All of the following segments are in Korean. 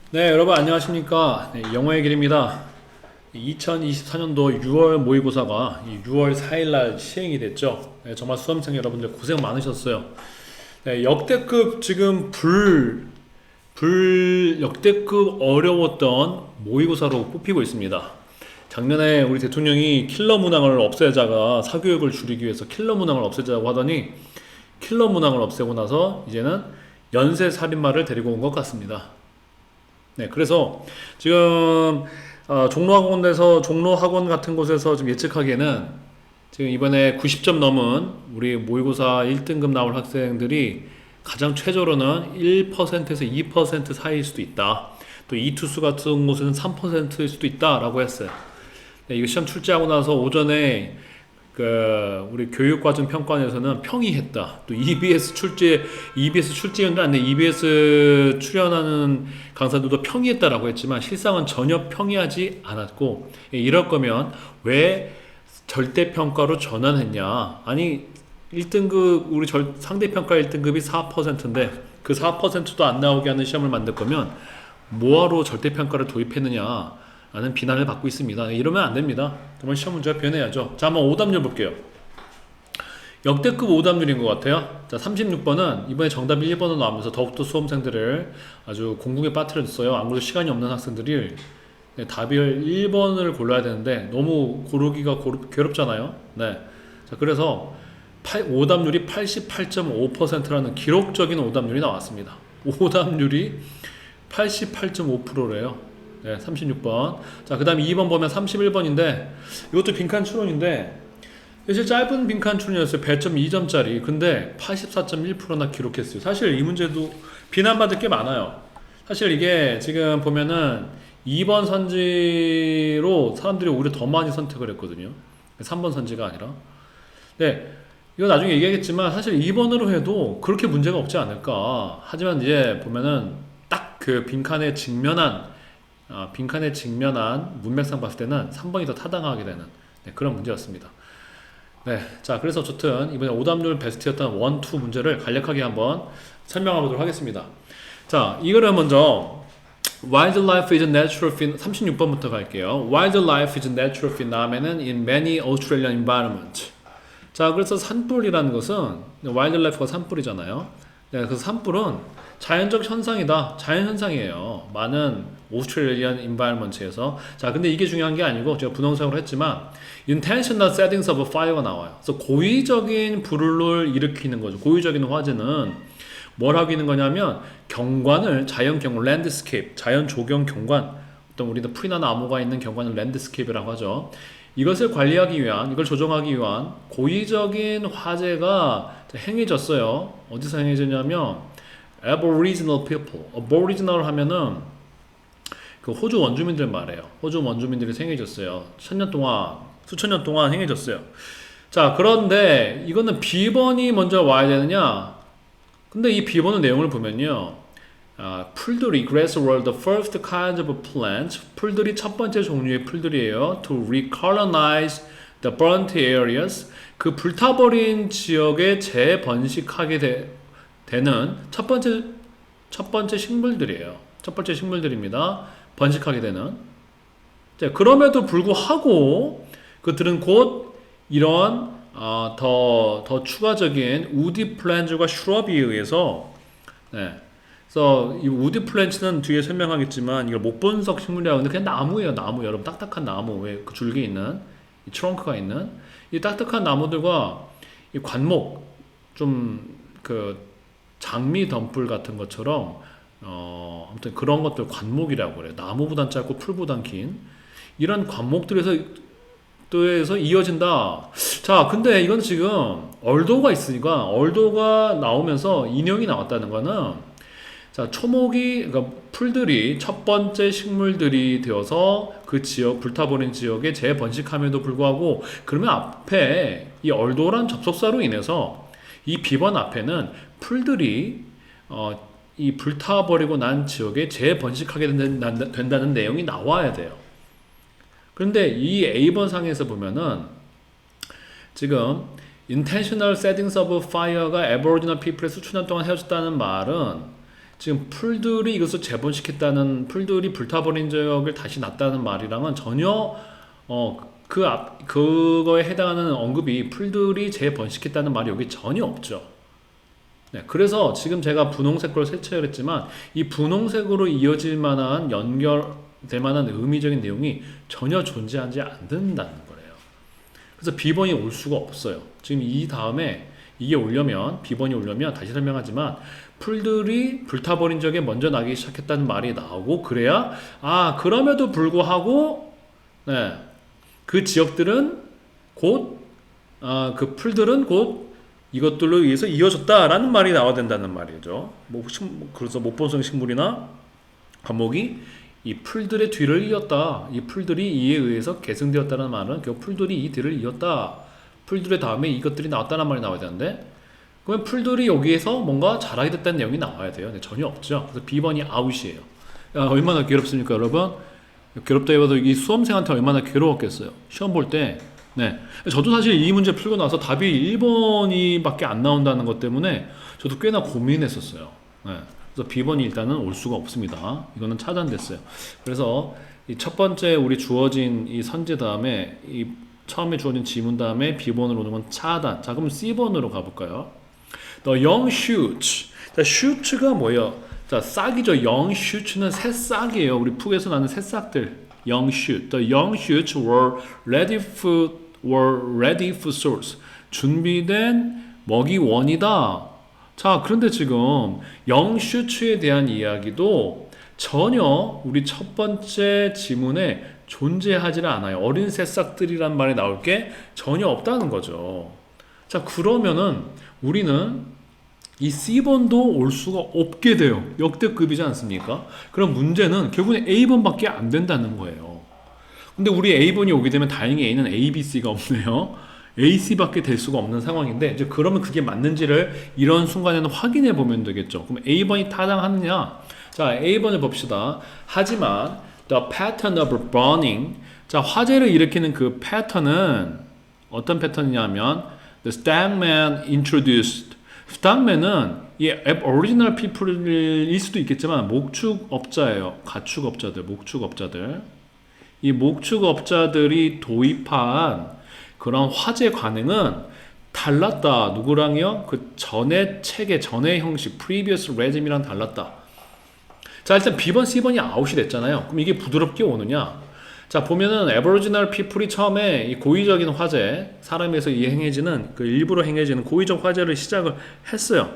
네, 여러분 안녕하십니까. 네, 영어의 길입니다. 2024년도 6월 모의고사가 6월 4일날 시행이 됐죠. 네, 정말 수험생 여러분들 고생 많으셨어요. 네, 역대급 지금 역대급 어려웠던 모의고사로 뽑히고 있습니다. 작년에 우리 대통령이 킬러 문항을 없애자가 사교육을 줄이기 위해서 킬러 문항을 없애자고 하더니 킬러 문항을 없애고 나서 이제는 연쇄 살인마를 데리고 온 것 같습니다. 네, 그래서 지금 종로학원 같은 곳에서 좀 예측하기에는 지금 이번에 90점 넘은 우리 모의고사 1등급 나올 학생들이 가장 최저로는 1%에서 2% 사이일 수도 있다. 또 이투수 같은 곳은 3%일 수도 있다라고 했어요. 네, 이거 시험 출제하고 나서 오전에 우리 교육과정평가원에서는 평이했다. 또 EBS 출제위원도 안 돼. EBS 출연하는 강사들도 평이했다라고 했지만 실상은 전혀 평이하지 않았고, 이럴 거면 왜 절대평가로 전환했냐? 아니 1등급 상대평가 1등급이 4%인데 그 4%도 안 나오게 하는 시험을 만들 거면 뭐하러 절대평가를 도입했느냐? 라는 비난을 받고 있습니다. 이러면 안 됩니다. 정말 시험 문제가 변해야죠. 자, 한번 오답률 볼게요. 역대급 오답률인 것 같아요. 자, 36번은 이번에 정답 1번으로 나오면서 더욱더 수험생들을 아주 공공에 빠뜨렸어요. 아무래도 시간이 없는 학생들이 답을 1번을 골라야 되는데 너무 고르기가 괴롭잖아요. 네. 자, 그래서 오답률이 88.5%라는 기록적인 오답률이 나왔습니다. 오답률이 88.5%래요. 네, 36번. 자, 그 다음에 2번 보면 31번인데, 이것도 빈칸 추론인데, 사실 짧은 빈칸 추론이었어요. 배점 2점짜리. 근데 84.1%나 기록했어요. 사실 이 문제도 비난받을 게 많아요. 사실 이게 지금 보면은 2번 선지로 사람들이 오히려 더 많이 선택을 했거든요. 3번 선지가 아니라. 네, 이거 나중에 얘기하겠지만, 사실 2번으로 해도 그렇게 문제가 없지 않을까. 하지만 이제 보면은 딱 그 빈칸에 직면한 문맥상 봤을 때는 3번이 더 타당하게 되는 그런 문제였습니다. 네, 자, 그래서 어쨌든 이번에 오답률 베스트였던 1, 2 문제를 간략하게 한번 설명해 보도록 하겠습니다. 자, 이거를 먼저 Wildlife is a natural 36번부터 갈게요. Wildlife is a natural phenomenon in many Australian environments. 자, 그래서 산불이라는 것은 와일드라이프가 산불이잖아요. 네, 그래서 산불은 자연적 현상이다. 자연 현상이에요. 많은 오스트레일리안 인바이러먼트에서. 자, 근데 이게 중요한 게 아니고 제가 분홍색으로 했지만 intentional settings of fire가 나와요. 그래서 고의적인 불을 일으키는 거죠. 고의적인 화재는 뭘 하고 있는 거냐면 경관을 자연 경관, 랜드스케이프, 자연 조경 경관, 어떤 우리도 풀이나 나무가 있는 경관을 랜드스케이프라고 하죠. 이것을 관리하기 위한, 이걸 조정하기 위한 고의적인 화재가 행해졌어요. 어디서 행해졌냐면 Aboriginal people. Aboriginal 하면은 그 호주 원주민들 말이에요. 호주 원주민들이 행해졌어요. 수천 년 동안 행해졌어요. 자, 그런데 이거는 B번이 먼저 와야 되느냐? 근데 이 B번의 내용을 보면요. 풀들이, grass were the first kinds of plants. 풀들이 첫 번째 종류의 풀들이에요. To recolonize the burnt areas. 그 불타버린 지역에 재번식하게 되는 첫 번째 식물들이에요. 첫 번째 식물들입니다. 번식하게 되는. 자, 그럼에도 불구하고 그들은 곧 이런 더 추가적인 우디 플랜트와 슈럽에 의해서 그래서 이 우디 플랜트는 뒤에 설명하겠지만 이걸 목본석 식물이라고 하는데 그냥 나무예요. 나무. 여러분 딱딱한 나무. 왜 그 줄기 있는 이 트렁크가 있는 이 딱딱한 나무들과 이 관목 좀 장미 덤불 같은 것처럼 아무튼 그런 것들 관목이라고 그래요. 나무보단 짧고 풀보단 긴 이런 관목들에서 이어진다. 자, 근데 이건 지금 얼도가 있으니까 얼도가 나오면서 인형이 나왔다는 거는 자, 그러니까 풀들이 첫 번째 식물들이 되어서 그 지역, 불타버린 지역에 재번식함에도 불구하고 그러면 앞에 이 얼도란 접속사로 인해서 이 비번 앞에는 풀들이 이 불타버리고 난 지역에 재번식하게 된다는 내용이 나와야 돼요. 그런데 이 A번 상에서 보면은 지금 intentional settings of fire가 Aboriginal people의 수천 년 동안 헤어졌다는 말은 지금 풀들이 이것을 재번식했다는 풀들이 불타버린 적을 다시 났다는 말이랑은 전혀 그거에 해당하는 언급이 풀들이 재번식했다는 말이 여기 전혀 없죠. 네, 그래서 지금 제가 분홍색으로 색칠을 했지만 이 분홍색으로 이어질 만한 연결될 만한 의미적인 내용이 전혀 존재하지 않는다는 거예요. 그래서 비번이 올 수가 없어요. 지금 이 다음에 이게 오려면 비번이 오려면 다시 설명하지만 풀들이 불타버린 적에 먼저 나기 시작했다는 말이 나오고 그래야 그럼에도 불구하고 네, 그 지역들은 곧 그 풀들은 곧 이것들로 의해서 이어졌다라는 말이 나와야 된다는 말이죠. 그래서 목본성 식물이나 과목이 이 풀들의 뒤를 이었다. 이 풀들이 이에 의해서 계승되었다는 말은 그 풀들이 이 뒤를 이었다. 풀들의 다음에 이것들이 나왔다는 말이 나와야 되는데 그러면 풀들이 여기에서 뭔가 자라게 됐다는 내용이 나와야 돼요. 근데 전혀 없죠. 그래서 B번이 아웃이에요. 얼마나 괴롭습니까, 여러분? 괴롭다기보다 이 수험생한테 얼마나 괴로웠겠어요. 시험 볼 때. 네. 저도 사실 이 문제 풀고 나서 답이 1번이 밖에 안 나온다는 것 때문에 저도 꽤나 고민했었어요. 네. 그래서 B번이 일단은 올 수가 없습니다. 이거는 차단됐어요. 그래서 이 첫 번째 우리 주어진 이 선제 다음에 이 처음에 주어진 지문 다음에 B번으로 오는 건 차단. 자, 그럼 C번으로 가볼까요? The young shoots. 자, shoots가 뭐예요? 자, 싹이죠. young shoots는 새싹이에요. 우리 푹에서 나는 새싹들. young shoot. The young shoots were ready for source. 준비된 먹이원이다. 자, 그런데 지금 young shoots에 대한 이야기도 전혀 우리 첫 번째 지문에 존재하지를 않아요. 어린 새싹들이란 말이 나올 게 전혀 없다는 거죠. 자, 그러면은 우리는 이 C번도 올 수가 없게 돼요. 역대급이지 않습니까? 그럼 문제는 결국엔 A번밖에 안 된다는 거예요. 근데 우리 A번이 오게 되면 다행히 A는 A, B, C가 없네요. A, C밖에 될 수가 없는 상황인데 이제 그러면 그게 맞는지를 이런 순간에는 확인해 보면 되겠죠. 그럼 A번이 타당하느냐? 자, A번을 봅시다. 하지만 the pattern of burning, 자, 화재를 일으키는 그 패턴은 어떤 패턴이냐면 the Stangman introduced. Stangman은 이 Aboriginal people일 수도 있겠지만 목축업자예요. 가축업자들, 목축업자들. 이 목축업자들이 도입한 그런 화재 관행은 달랐다. 누구랑요? 그 전의 체계, 전의 형식, previous regime이랑 달랐다. 자, 일단 B번, C번이 아웃이 됐잖아요. 그럼 이게 부드럽게 오느냐? 자, 보면은 Aboriginal people이 처음에 이 고의적인 화재, 사람에서 행해지는 그 일부러 행해지는 고의적 화재를 시작을 했어요.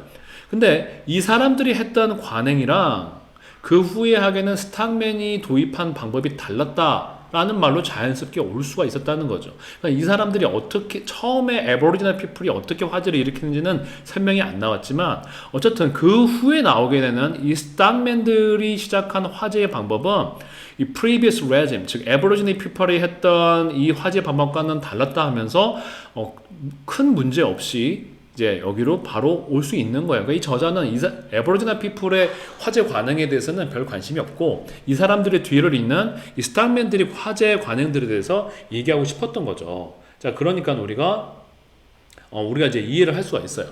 근데 이 사람들이 했던 관행이랑 그 후에 하게는 스탁맨이 도입한 방법이 달랐다라는 말로 자연스럽게 올 수가 있었다는 거죠. 그러니까 이 사람들이 어떻게 처음에 Aboriginal people이 어떻게 화재를 일으키는지는 설명이 안 나왔지만 어쨌든 그 후에 나오게 되는 이 스탁맨들이 시작한 화재의 방법은 이 previous regime, 즉 Aboriginal people이 했던 이 화재 방법과는 달랐다 하면서 큰 문제 없이 이제 여기로 바로 올 수 있는 거예요. 그러니까 이 저자는 Aboriginal people의 화재 관행에 대해서는 별 관심이 없고 이 사람들의 뒤를 잇는 이 스탁맨들이 화재 관행들에 대해서 얘기하고 싶었던 거죠. 자, 그러니까 우리가 이제 이해를 할 수가 있어요.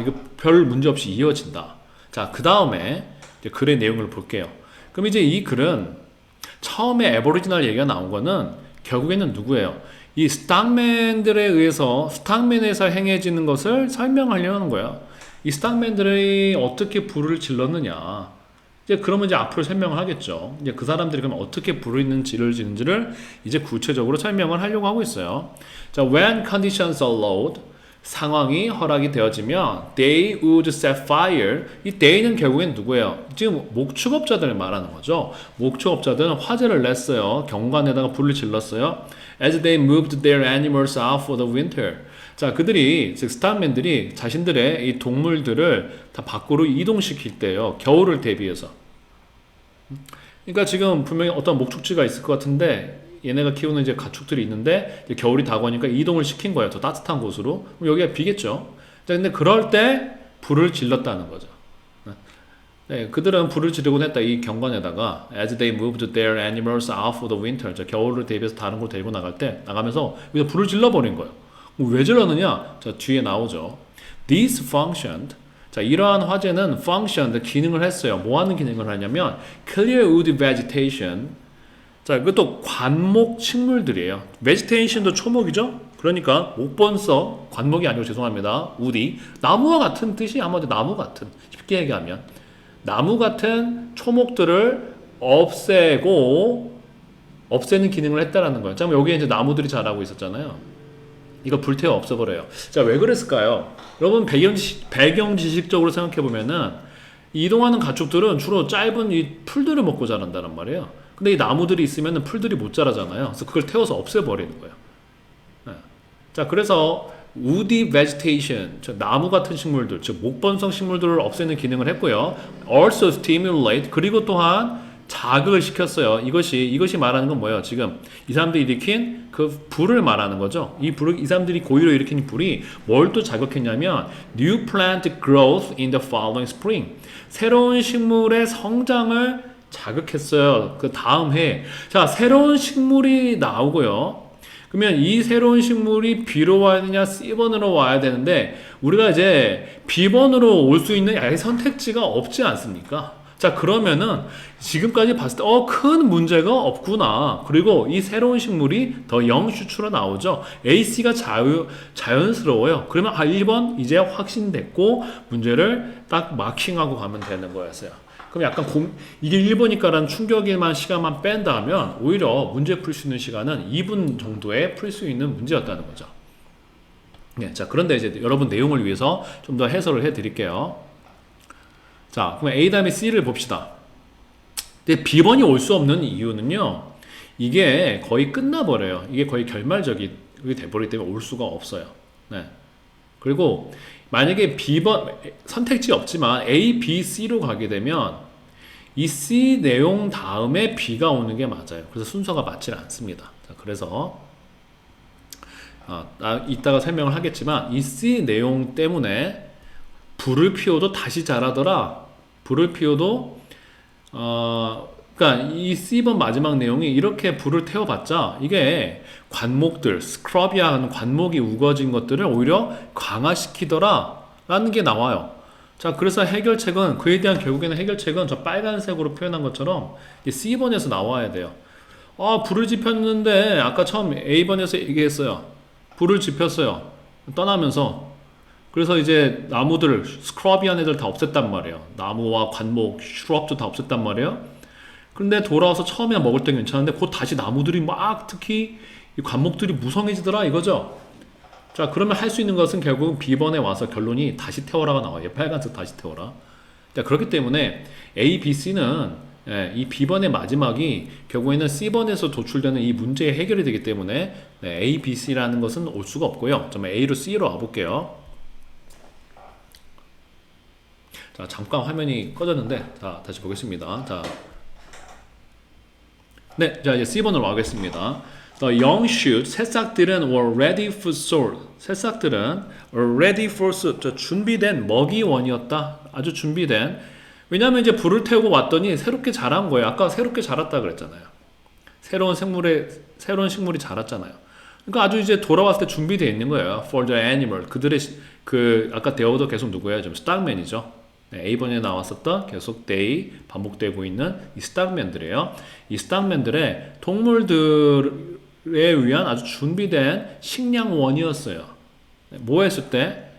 이거 별 문제 없이 이어진다. 자, 그 다음에 글의 내용을 볼게요. 그럼 이제 이 글은 처음에 에버리지널 얘기가 나온 거는 결국에는 누구예요? 이 스탁맨들에 의해서 스탁맨에서 행해지는 것을 설명하려는 거야. 이 스탁맨들이 어떻게 불을 질렀느냐. 이제 그러면 이제 앞으로 설명을 하겠죠. 이제 그 사람들이 그럼 어떻게 불을 지는지를 이제 구체적으로 설명을 하려고 하고 있어요. 자, when conditions allowed, 상황이 허락이 되어지면 they would set fire. 이 they는 결국엔 누구예요? 지금 목축업자들을 말하는 거죠. 목축업자들은 화재를 냈어요. 경관에다가 불을 질렀어요. As they moved their animals out for the winter. 자, 그들이 즉 스타맨들이 자신들의 이 동물들을 다 밖으로 이동시킬 때요. 겨울을 대비해서. 그러니까 지금 분명히 어떤 목축지가 있을 것 같은데 얘네가 키우는 이제 가축들이 있는데 이제 겨울이 다가오니까 이동을 시킨 거예요. 더 따뜻한 곳으로. 그럼 여기가 비겠죠. 자, 근데 그럴 때 불을 질렀다는 거죠. 네, 그들은 불을 지르곤 했다. 이 경관에다가 as they moved their animals out for the winter. 자, 겨울을 대비해서 다른 곳 데리고 나가면서 여기서 불을 질러버린 거예요. 왜 질렀느냐? 자, 뒤에 나오죠. This functioned. 자, 이러한 화재는 function, 기능을 했어요. 뭐 하는 기능을 하냐면 clear wood vegetation. 자, 이것도 관목 식물들이에요. vegetation도 초목이죠? 그러니까 목번석, 관목이 아니고 죄송합니다. woody. 나무와 같은 뜻이 아마도 나무 같은. 쉽게 얘기하면 나무 같은 초목들을 없애는 기능을 했다라는 거예요. 자, 여기에 이제 나무들이 자라고 있었잖아요. 이거 불태워 없애버려요. 자, 왜 그랬을까요? 여러분 배경 지식적으로 생각해 보면은 이동하는 가축들은 주로 짧은 이 풀들을 먹고 자란다는 말이에요. 근데 이 나무들이 있으면은 풀들이 못 자라잖아요. 그래서 그걸 태워서 없애버리는 거예요. 네. 자, 그래서 woody vegetation, 즉 나무 같은 식물들, 즉 목번성 식물들을 없애는 기능을 했고요. also stimulate, 그리고 또한 자극을 시켰어요. 이것이 말하는 건 뭐예요? 지금 이 사람들이 일으킨 그 불을 말하는 거죠. 이 사람들이 고의로 일으킨 불이 뭘 또 자극했냐면 new plant growth in the following spring. 새로운 식물의 성장을 자극했어요. 그 다음 해. 자, 새로운 식물이 나오고요. 그러면 이 새로운 식물이 B로 와야 되냐 C번으로 와야 되는데 우리가 이제 B번으로 올 수 있는 아예 선택지가 없지 않습니까? 자, 그러면은 지금까지 봤을 때 큰 문제가 없구나. 그리고 이 새로운 식물이 더 영슈추로 나오죠. AC가 자연스러워요. 그러면 1번 이제 확신됐고 문제를 딱 마킹하고 가면 되는 거였어요. 그럼 약간 이게 1번이니까라는 충격일만 시간만 뺀다 하면 오히려 문제 풀 수 있는 시간은 2분 정도에 풀 수 있는 문제였다는 거죠. 네, 자, 그런데 이제 여러분 내용을 위해서 좀 더 해설을 해 드릴게요. 자, 그럼 A 다음에 C를 봅시다. 근데 B번이 올 수 없는 이유는요, 이게 거의 끝나버려요. 이게 거의 결말적이 돼버리기 때문에 올 수가 없어요. 네. 그리고 만약에 B번 선택지 없지만 A, B, C로 가게 되면 이 C 내용 다음에 B가 오는 게 맞아요. 그래서 순서가 맞지 않습니다. 자, 그래서 이따가 설명을 하겠지만 이 C 내용 때문에 불을 피워도 다시 자라더라. 불을 피워도 그러니까 이 C번 마지막 내용이 이렇게 불을 태워봤자 이게 관목들, 스크러비아 하는 관목이 우거진 것들을 오히려 강화시키더라 라는 게 나와요. 자, 그래서 해결책은 그에 대한 결국에는 해결책은 저 빨간색으로 표현한 것처럼 C번에서 나와야 돼요. 불을 지폈는데 아까 처음 A번에서 얘기했어요. 불을 지폈어요. 떠나면서. 그래서 이제 나무들, 스크러비한 애들 다 없앴단 말이에요. 나무와 관목, 슈럽도 다 없앴단 말이에요. 근데 돌아와서 처음에 먹을 땐 괜찮은데 곧 다시 나무들이 막 특히 이 관목들이 무성해지더라 이거죠. 자, 그러면 할 수 있는 것은 결국 B번에 와서 결론이 다시 태워라가 나와요. 빨간색 다시 태워라. 자, 그렇기 때문에 A, B, C는 이 B번의 마지막이 결국에는 C번에서 도출되는 이 문제의 해결이 되기 때문에 A, B, C라는 것은 올 수가 없고요. 좀 A로 C로 와볼게요. 자, 잠깐 화면이 꺼졌는데, 자, 다시 보겠습니다. 자, 네, 자, 이제 C번으로 가겠습니다. The young shoot, 새싹들은 were ready for soup. 새싹들은 were ready for soup. 준비된 먹이원이었다. 아주 준비된. 왜냐하면 이제 불을 태우고 왔더니 새롭게 자란 거예요. 아까 새롭게 자랐다 그랬잖아요. 새로운 식물이 자랐잖아요. 그러니까 아주 이제 돌아왔을 때 준비되어 있는 거예요. For the animal. 그들의 아까 데어도 계속 누구예요? 좀 스탁맨이죠. 네, A번에 나왔었던 계속 they 반복되고 있는 이 스탁맨들이에요. 이 스탁맨들의 동물들에 위한 아주 준비된 식량원이었어요. 뭐 했을 때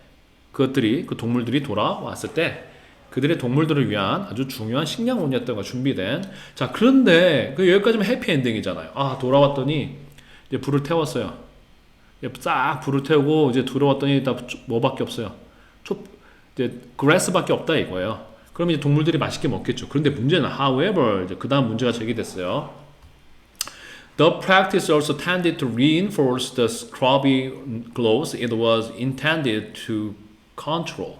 그 동물들이 돌아왔을 때 그들의 동물들을 위한 아주 중요한 식량원이었던 거 준비된. 자, 그런데 여기까지면 해피엔딩이잖아요. 돌아왔더니 이제 불을 태웠어요. 싹 불을 태우고 이제 들어왔더니 다 뭐밖에 없어요. 이제 grass밖에 없다 이거예요. 그럼 이제 동물들이 맛있게 먹겠죠. 그런데 문제는 however 이제 그 다음 문제가 제기됐어요. The practice also tended to reinforce the scrubby glows it was intended to control.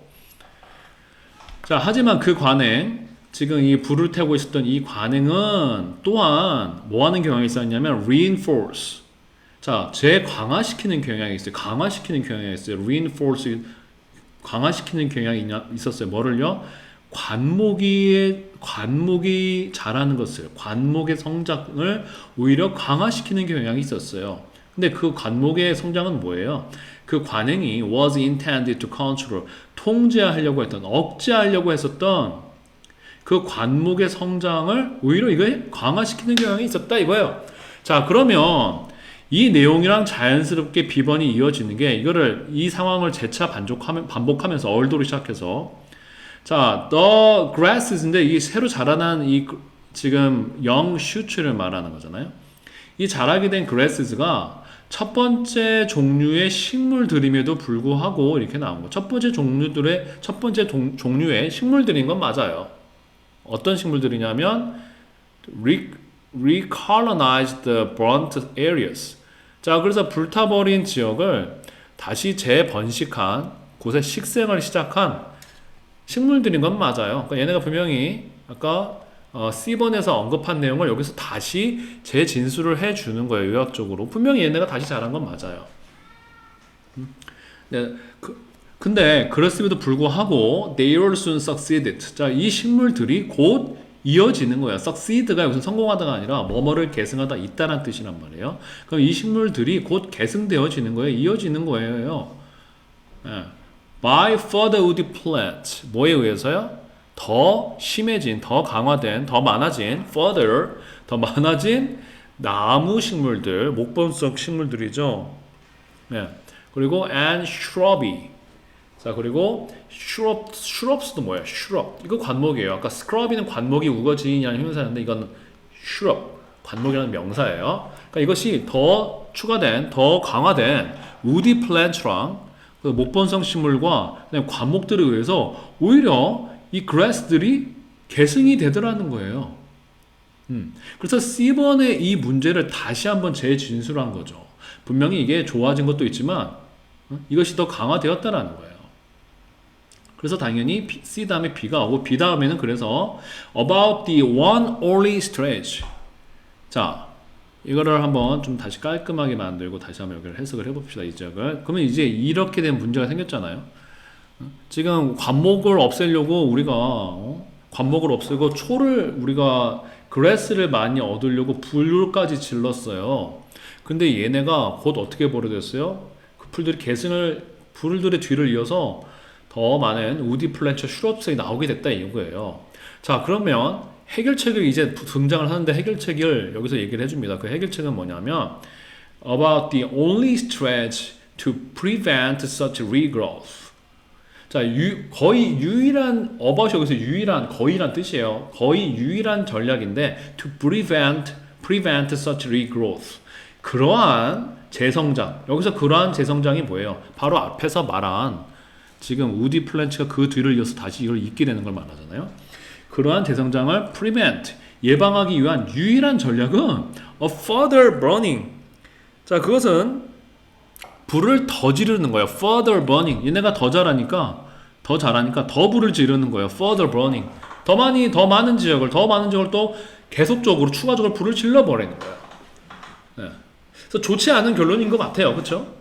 자, 하지만 그 관행, 지금 이 불을 태우고 있었던 이 관행은 또한 뭐 하는 경향이 있었냐면 reinforce. 자, 재강화시키는 경향이 있어요. 강화시키는 경향이 있어요. reinforce 강화시키는 경향이 있었어요. 뭐를요? 관목이 자라는 것을, 관목의 성장을 오히려 강화시키는 경향이 있었어요. 근데 그 관목의 성장은 뭐예요? 그 관행이 was intended to control, 통제하려고 했던, 억제하려고 했었던 그 관목의 성장을 오히려 이거에 강화시키는 경향이 있었다 이거예요. 자, 그러면 이 내용이랑 자연스럽게 비번이 이어지는 게 이거를 이 상황을 재차 반복하면서 얼도로 시작해서 자, the grasses인데 이 새로 자라난 이 지금 young shoots를 말하는 거잖아요. 이 자라게 된 grasses가 첫 번째 종류의 식물들임에도 불구하고 이렇게 나온 거. 첫 번째 종류의 식물들인 건 맞아요. 어떤 식물들이냐면 recolonize the burnt areas. 자, 그래서 불타버린 지역을 다시 재번식한 곳에 식생을 시작한 식물들인 건 맞아요. 그러니까 얘네가 분명히 아까 C번에서 언급한 내용을 여기서 다시 재진술을 해주는 거예요. 의학적으로. 분명히 얘네가 다시 자란 건 맞아요. 네, 근데 그랬음에도 불구하고 they all soon succeeded. 자, 이 식물들이 곧 이어지는 거예요. succeed가 여기서 성공하다가 아니라 뭐뭐를 계승하다 있다는 뜻이란 말이에요. 그럼 이 식물들이 곧 계승되어지는 거예요. 이어지는 거예요. 네. by further woody plants. 뭐에 의해서요? 더 심해진, 더 강화된, 더 많아진 further, 더 많아진 나무 식물들, 목본성 식물들이죠. 네. 그리고 and shrubby. 자, 그리고 shrubs도 뭐예요? shrub. 이거 관목이에요. 아까 scrub이는 관목이 우거지인이라는 형용사였는데 이건 shrub, 관목이라는 명사예요. 그러니까 이것이 더 추가된, 더 강화된 woody plant랑 그 목본성 식물과 관목들에 의해서 오히려 이 grass들이 계승이 되더라는 거예요. 그래서 C번의 이 문제를 다시 한번 재진술한 거죠. 분명히 이게 좋아진 것도 있지만 이것이 더 강화되었다라는 거예요. 그래서 당연히 C 다음에 B가 오고 B 다음에는 그래서 about the one only stretch. 자, 이거를 한번 좀 다시 깔끔하게 만들고 다시 한번 여기를 해석을 해봅시다. 이 지역을. 그러면 이제 이렇게 된 문제가 생겼잖아요. 지금 관목을 없애려고 우리가 관목을 없애고 초를 우리가 그래스를 많이 얻으려고 불까지 질렀어요. 근데 얘네가 곧 어떻게 벌어졌어요? 그 풀들이 불들의 뒤를 이어서 더 많은 우디 플랜처 슈럽스가 나오게 됐다 이거예요. 자, 그러면 해결책을 이제 등장을 하는데 해결책을 여기서 얘기를 해줍니다. 그 해결책은 뭐냐면 about the only strategy to prevent such regrowth. 자, 거의 유일한 about이 여기서 유일한 거의란 뜻이에요. 거의 유일한 전략인데 to prevent such regrowth. 그러한 재성장. 여기서 그러한 재성장이 뭐예요? 바로 앞에서 말한 지금 우디 플랜츠가 그 뒤를 이어서 다시 이걸 잇게 되는 걸 말하잖아요. 그러한 재성장을 prevent, 예방하기 위한 유일한 전략은 a further burning. 자, 그것은 불을 더 지르는 거예요. further burning. 얘네가 더 자라니까 더 불을 지르는 거예요. further burning. 더 많은 지역을 또 계속적으로 추가적으로 불을 질러버리는 거예요. 네. 그래서 좋지 않은 결론인 것 같아요. 그렇죠?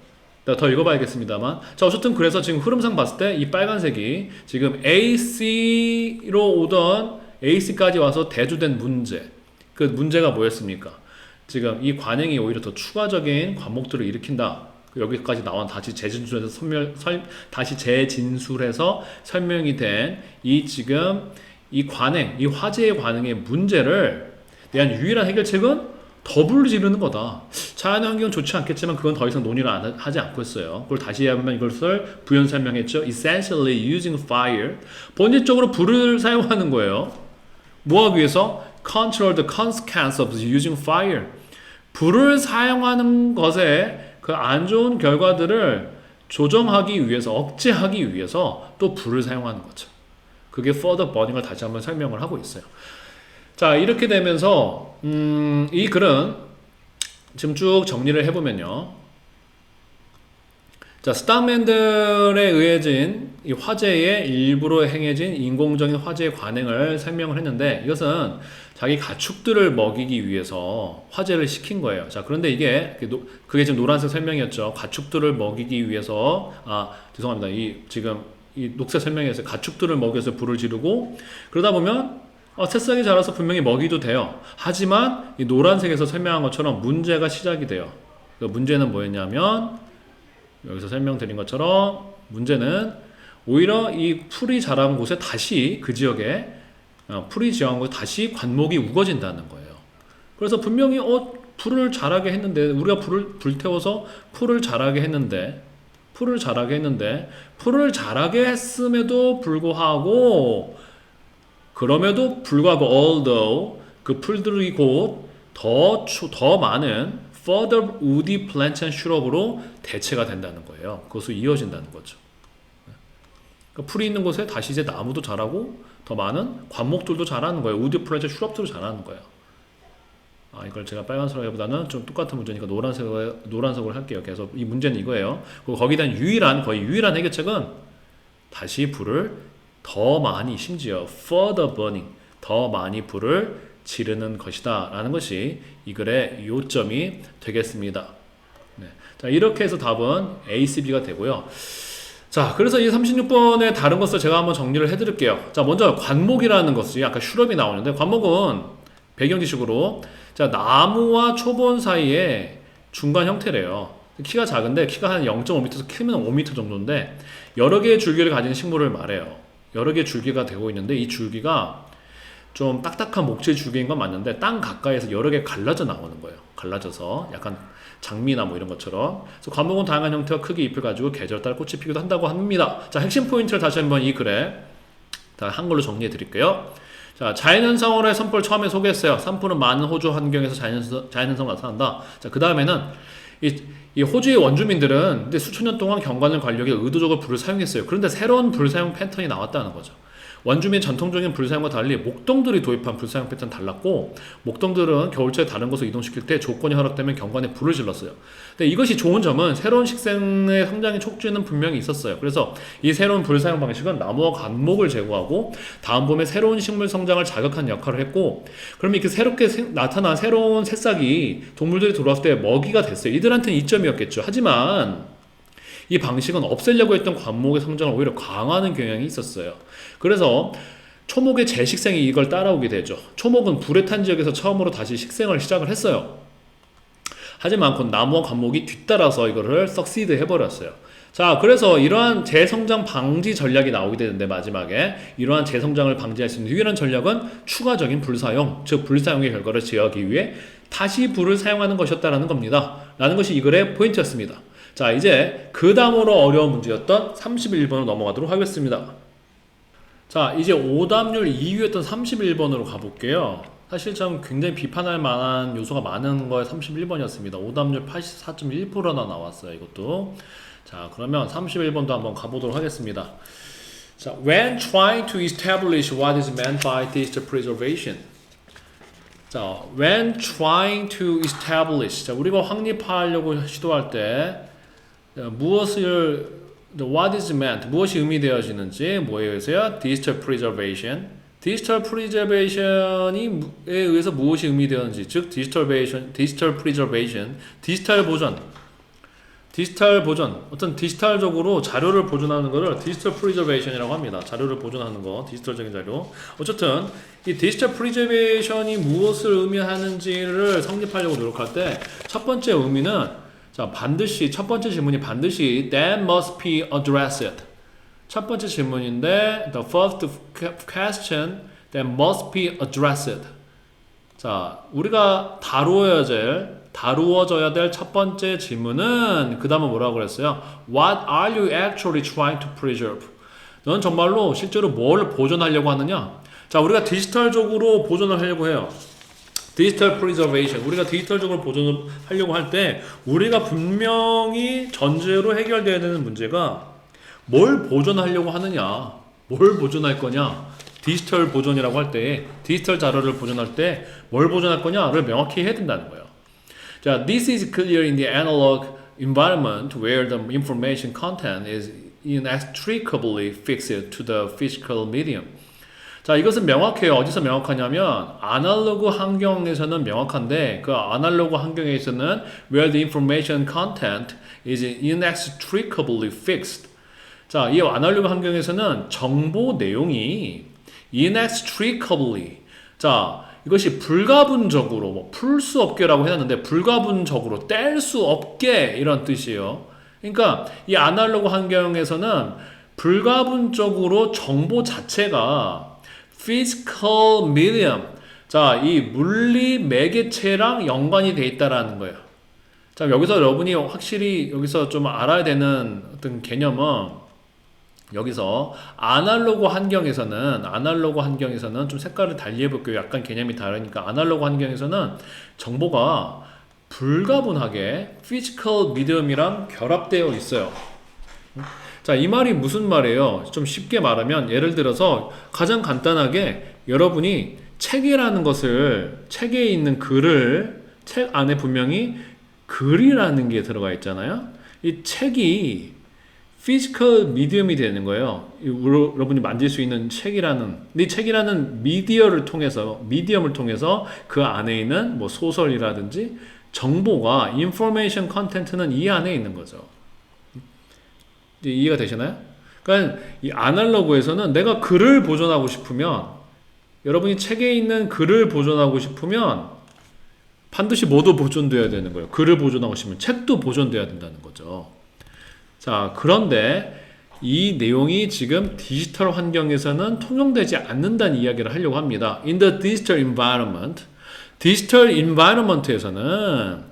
더 읽어봐야겠습니다만. 자, 어쨌든 그래서 지금 흐름상 봤을 때 이 빨간색이 지금 AC로 오던 AC까지 와서 대두된 문제. 그 문제가 뭐였습니까? 지금 이 관행이 오히려 더 추가적인 관목들을 일으킨다. 여기까지 나온 다시 재진술해서 설명이 된 이 지금 이 관행, 이 화재의 관행의 문제를 대한 유일한 해결책은 더 불을 지르는 거다. 자연환경은 좋지 않겠지만 그건 더 이상 논의를 하지 않고 있어요. 그걸 다시 하면 이것을 부연 설명했죠. Essentially using fire. 본질적으로 불을 사용하는 거예요. 뭐하기 위해서? Control the consequence of using fire. 불을 사용하는 것에 그 안 좋은 결과들을 조정하기 위해서, 억제하기 위해서 또 불을 사용하는 거죠. 그게 further burning을 다시 한번 설명을 하고 있어요. 자, 이렇게 되면서 이 글은 지금 쭉 정리를 해보면요. 자, 스타맨들에 의해진 이 화재의 일부로 행해진 인공적인 화재의 관행을 설명을 했는데 이것은 자기 가축들을 먹이기 위해서 화재를 시킨 거예요. 자, 그런데 그게 지금 노란색 설명이었죠. 가축들을 먹이기 위해서, 죄송합니다. 지금 이 녹색 설명에서 가축들을 먹여서 불을 지르고 그러다 보면 새싹이 자라서 분명히 먹이도 돼요. 하지만 이 노란색에서 설명한 것처럼 문제가 시작이 돼요. 그 문제는 뭐였냐면 여기서 설명드린 것처럼 문제는 오히려 이 풀이 자란 곳에 다시 그 지역에 풀이 지어간 곳에 다시 관목이 우거진다는 거예요. 그래서 분명히 풀을 자라게 했는데 우리가 불태워서 풀을 자라게 했는데 풀을 자라게 했음에도 불구하고 그럼에도 불구하고 although 그 풀들이 곧 더 많은 further woody plants and shrub으로 대체가 된다는 거예요. 그것으로 이어진다는 거죠. 그러니까 풀이 있는 곳에 다시 이제 나무도 자라고 더 많은 관목들도 자라는 거예요. woody plants, shrub들도 자라는 거예요. 이걸 제가 빨간색으로 보다는 좀 똑같은 문제니까 노란색으로 할게요. 그래서 이 문제는 이거예요. 그리고 거기에 대한 거의 유일한 해결책은 다시 불을 더 많이 심지어 further burning 더 많이 불을 지르는 것이다 라는 것이 이 글의 요점이 되겠습니다. 네. 자, 이렇게 해서 답은 A, C, B가 되고요. 자, 그래서 이 36번의 다른 것을 제가 한번 정리를 해드릴게요. 자, 먼저 관목이라는 것이 아까 슈럽이 나오는데 관목은 배경 지식으로 자, 나무와 초본 사이에 중간 형태래요. 키가 작은데 키가 한 0.5m에서 크면 5m 정도인데 여러 개의 줄기를 가진 식물을 말해요. 여러 개의 줄기가 되고 있는데 이 줄기가 좀 딱딱한 목재 줄기인 건 맞는데 땅 가까이에서 여러 개 갈라져 나오는 거예요. 갈라져서 약간 장미나 뭐 이런 것처럼. 그래서 관목은 다양한 형태와 크기 잎을 가지고 계절에 따라 꽃이 피기도 한다고 합니다. 자, 핵심 포인트를 다시 한번 이 글에 다 한글로 정리해 드릴게요. 자, 자연현상으로의 산불을 처음에 소개했어요. 산불은 많은 호주 환경에서 자연현상으로 나타난다. 자, 그 다음에는 이 호주의 원주민들은 근데 수천 년 동안 경관을 관리하기 위해 의도적으로 불을 사용했어요. 그런데 새로운 불 사용 패턴이 나왔다는 거죠. 원주민의 전통적인 불사용과 달리 목동들이 도입한 불사용 패턴은 달랐고 목동들은 겨울철에 다른 곳으로 이동시킬 때 조건이 허락되면 경관에 불을 질렀어요. 근데 이것이 좋은 점은 새로운 식생의 성장의 촉진은 분명히 있었어요. 그래서 이 새로운 불사용 방식은 나무와 관목을 제거하고 다음 봄에 새로운 식물 성장을 자극하는 역할을 했고 그러면 이렇게 새롭게 나타난 새로운 새싹이 동물들이 돌아왔을 때 먹이가 됐어요. 이들한테는 이점이었겠죠. 하지만 이 방식은 없애려고 했던 관목의 성장을 오히려 강화하는 경향이 있었어요. 그래서 초목의 재식생이 이걸 따라오게 되죠. 초목은 불에 탄 지역에서 처음으로 다시 식생을 시작을 했어요. 하지만 곧 나무와 관목이 뒤따라서 이거를 succeed 해버렸어요. 자, 그래서 이러한 재성장 방지 전략이 나오게 되는데 마지막에 이러한 재성장을 방지할 수 있는 유일한 전략은 추가적인 불사용, 즉 불사용의 결과를 제어하기 위해 다시 불을 사용하는 것이었다라는 겁니다. 라는 것이 이 글의 포인트였습니다. 자, 이제 그 다음으로 어려운 문제였던 31번으로 넘어가도록 하겠습니다. 자, 이제 오답률 2위였던 31번으로 가볼게요. 사실 참 굉장히 비판할 만한 요소가 많은 거에 31번이었습니다. 오답률 84.1%나 나왔어요, 이것도. 자, 그러면 31번도 한번 가보도록 하겠습니다. 자, when trying to establish what is meant by digital preservation. 자, when trying to establish. 자, 우리가 확립하려고 시도할 때 what is meant, 무엇이 의미되어지는지 뭐에 의해서요? digital preservation. 디지털 프리저베이션에 의해서 무엇이 의미되었는지, 즉 디지털 프리저베이션, 디지털 보존, 어떤 디지털적으로 자료를 보존하는 것을 디지털 프리저베이션이라고 합니다. 자료를 보존하는 거, 디지털적인 자료. 어쨌든 이 디지털 프리저베이션이 무엇을 의미하는지를 성립하려고 노력할 때 첫 번째 의미는 자, 첫 번째 질문이 반드시 that must be addressed. 첫 번째 질문인데 the first question that must be addressed. 자, 우리가 다루어져야 될 첫 번째 질문은 그 다음에 뭐라고 그랬어요? What are you actually trying to preserve? 넌 정말로 실제로 뭘 보존하려고 하느냐? 자, 우리가 디지털적으로 보존을 하려고 해요. 디지털 프리저베이션. 우리가 디지털적으로 보존을 하려고 할 때 우리가 분명히 전제로 해결돼야 되는 문제가 뭘 보존하려고 하느냐, 뭘 보존할 거냐, 디지털 보존이라고 할 때, 디지털 자료를 보존할 때 뭘 보존할 거냐를 명확히 해야 된다는 거예요. 자, this is clear in the analog environment where the information content is inextricably fixed to the physical medium. 자, 이것은 명확해요. 어디서 명확하냐면 아날로그 환경에서는 명확한데 그 아날로그 환경에서는 where the information content is inextricably fixed. 자, 이 아날로그 환경에서는 정보 내용이 inextricably. 자, 이것이 불가분적으로 뭐 풀 수 없게라고 해놨는데 불가분적으로 뗄 수 없게 이런 뜻이에요. 그러니까 이 아날로그 환경에서는 불가분적으로 정보 자체가 physical medium, 자, 이 물리 매개체랑 연관이 돼 있다라는 거예요. 자, 여기서 여러분이 확실히 여기서 좀 알아야 되는 어떤 개념은 여기서 아날로그 환경에서는 좀 색깔을 달리 해볼게요. 약간 개념이 다르니까 아날로그 환경에서는 정보가 불가분하게 physical medium이랑 결합되어 있어요. 자, 이 말이 무슨 말이에요? 좀 쉽게 말하면 예를 들어서 가장 간단하게 여러분이 책이라는 것을 책에 있는 글을 책 안에 분명히 글이라는 게 들어가 있잖아요. 이 책이 피지컬 미디엄이 되는 거예요. 여러분이 만질 수 있는 책이라는 이 책이라는 미디엄을 통해서 그 안에 있는 뭐 소설이라든지 정보가 인포메이션 컨텐츠는 이 안에 있는 거죠. 이제 이해가 되시나요? 그러니까 이 아날로그에서는 내가 글을 보존하고 싶으면 여러분이 책에 있는 글을 보존하고 싶으면 반드시 뭐도 보존돼야 되는 거예요. 글을 보존하고 싶으면 책도 보존돼야 된다는 거죠. 자, 그런데 이 내용이 지금 디지털 환경에서는 통용되지 않는다는 이야기를 하려고 합니다. In the digital environment, 디지털 environment에서는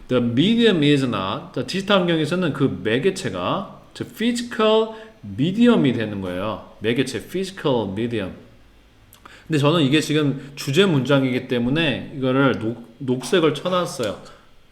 the medium is not, 디지털 환경에서는 그 매개체가 physical medium이 되는 거예요. 매개체, physical medium. 근데 저는 이게 지금 주제 문장이기 때문에 이거를 녹색을 쳐놨어요.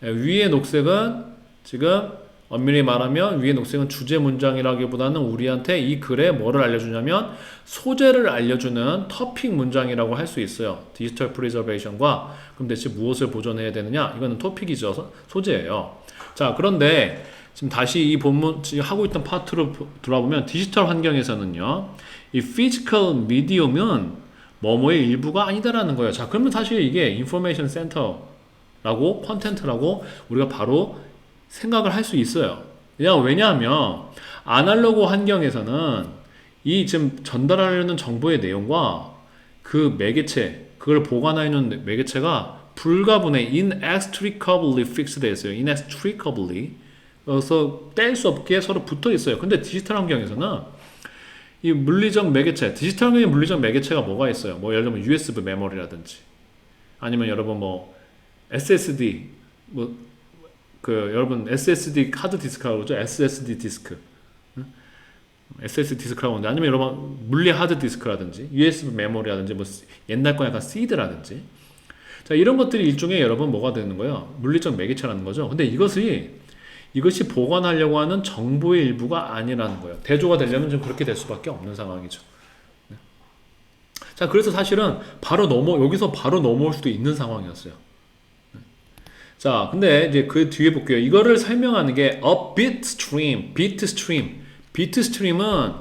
위에 녹색은 지금 엄밀히 말하면 위에 녹색은 주제 문장이라기보다는 우리한테 이 글에 뭐를 알려주냐면 소재를 알려주는 토픽 문장이라고 할 수 있어요. 디지털 프리저베이션과 그럼 대체 무엇을 보존해야 되느냐? 이거는 토픽이죠. 소재예요. 자, 그런데 지금 다시 이 본문 지금 하고 있던 파트로 돌아보면 디지털 환경에서는요. 이 physical medium은 뭐뭐의 일부가 아니다라는 거예요. 자, 그러면 사실 이게 인포메이션 센터라고 컨텐츠라고 우리가 바로 생각을 할 수 있어요. 왜냐하면 아날로그 환경에서는 이 지금 전달하려는 정보의 내용과 그 매개체, 그걸 보관하는 매개체가 불가분해 inextricably fixed 되어 있어요. inextricably. 그래서 뗄 수 없게 서로 붙어 있어요. 근데 디지털 환경에서는 이 물리적 매개체, 디지털 환경의 물리적 매개체가 뭐가 있어요? 뭐 예를 들면 USB 메모리라든지 아니면 여러분 뭐 SSD 여러분 SSD 카드 디스크라고 그러죠? SSD 디스크. SSD 디스크라고 하는데 아니면 여러분 물리 하드 디스크라든지 USB 메모리라든지 뭐 옛날 거 약간 CD라든지 자, 이런 것들이 일종의 여러분 뭐가 되는 거예요? 물리적 매개체라는 거죠. 근데 이것이 보관하려고 하는 정보의 일부가 아니라는 거예요. 대조가 되려면 좀 그렇게 될 수밖에 없는 상황이죠. 네. 자, 그래서 사실은 여기서 바로 넘어올 수도 있는 상황이었어요. 네. 자, 근데 이제 그 뒤에 볼게요. 이거를 설명하는 게 a bit stream, bit stream. bit stream은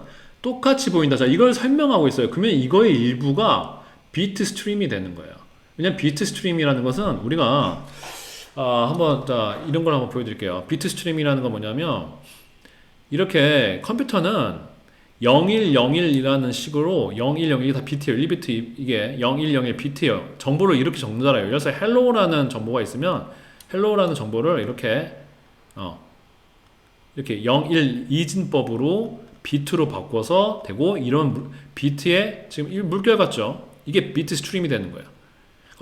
똑같이 보인다. 자, 이걸 설명하고 있어요. 그러면 이거의 일부가 bit stream이 되는 거예요. 왜냐면 bit stream이라는 것은 우리가 이런 걸 한번 보여드릴게요. 비트 스트림이라는 건 뭐냐면, 이렇게 컴퓨터는 0101이라는 식으로 0101이 다 비트예요. 1비트 이게 0101 비트예요. 정보를 이렇게 적는다라요. 그래서 hello라는 정보가 있으면 hello라는 정보를 이렇게 01 이진법으로 비트로 바꿔서 되고 이런 비트에 지금 물결 같죠? 이게 비트 스트림이 되는 거예요.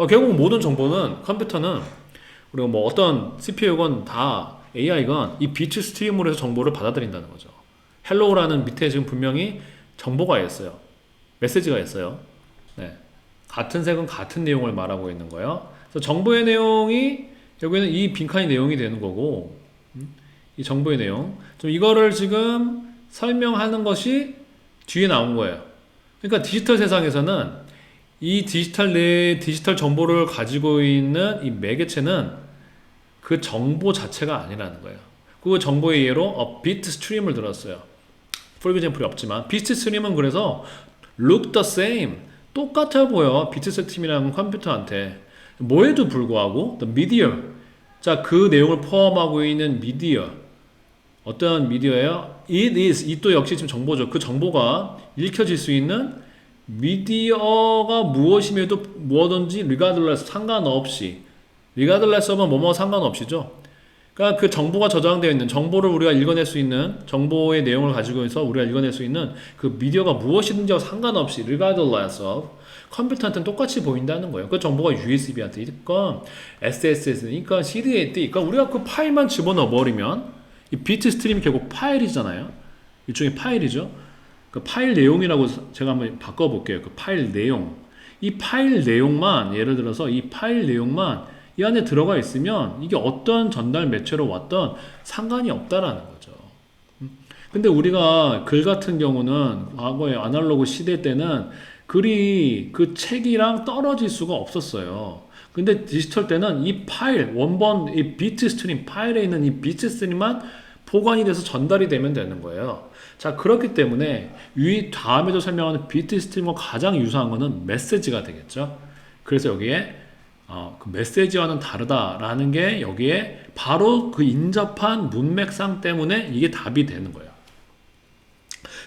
결국 모든 정보는 컴퓨터는 그리고 뭐 어떤 CPU건 다 AI건 이 비트 스트림으로 해서 정보를 받아들인다는 거죠. 헬로우라는 밑에 지금 분명히 정보가 있어요. 메시지가 있어요. 네. 같은 색은 같은 내용을 말하고 있는 거예요. 그래서 정보의 내용이 결국에는 이 빈칸이 내용이 되는 거고 이 정보의 내용 좀 이거를 지금 설명하는 것이 뒤에 나온 거예요. 그러니까 디지털 세상에서는 이 디지털 정보를 가지고 있는 이 매개체는 그 정보 자체가 아니라는 거예요. 그 정보의 예로 비트 스트림을 들었어요. for example이 없지만 비트 스트림은 그래서 look the same 똑같아 보여. 비트 스트림이라는 컴퓨터한테 뭐에도 불구하고 the media 자, 그 내용을 포함하고 있는 미디어 어떤 미디어예요? it is 이 또 역시 지금 정보죠. 그 정보가 읽혀질 수 있는 미디어가 무엇임에도 뭐든지 regardless 상관없이 regardless 하면 뭐뭐 상관없이죠. 그러니까 그 정보가 저장되어 있는 정보를 우리가 읽어낼 수 있는 정보의 내용을 가지고 있어 우리가 읽어낼 수 있는 그 미디어가 무엇이든지와 상관없이 regardless of 컴퓨터한테는 똑같이 보인다는 거예요. 그 정보가 USB한테 있건 SSD에 있건 CD에 있건 우리가 그 파일만 집어넣어 버리면 이 비트 스트림이 결국 파일이잖아요. 일종의 파일이죠. 그 파일 내용이라고 제가 한번 바꿔볼게요. 그 파일 내용. 이 파일 내용만 예를 들어서 이 파일 내용만 이 안에 들어가 있으면 이게 어떤 전달 매체로 왔던 상관이 없다라는 거죠. 근데 우리가 글 같은 경우는 과거에 아날로그 시대 때는 글이 그 책이랑 떨어질 수가 없었어요. 근데 디지털 때는 이 파일, 원본, 이 비트 스트림, 파일에 있는 이 비트 스트림만 보관이 돼서 전달이 되면 되는 거예요. 자, 그렇기 때문에 이 다음에도 설명하는 비트 스트림과 가장 유사한 거는 메시지가 되겠죠. 그래서 여기에 그 메시지와는 다르다라는 게 여기에 바로 그 인접한 문맥상 때문에 이게 답이 되는 거예요.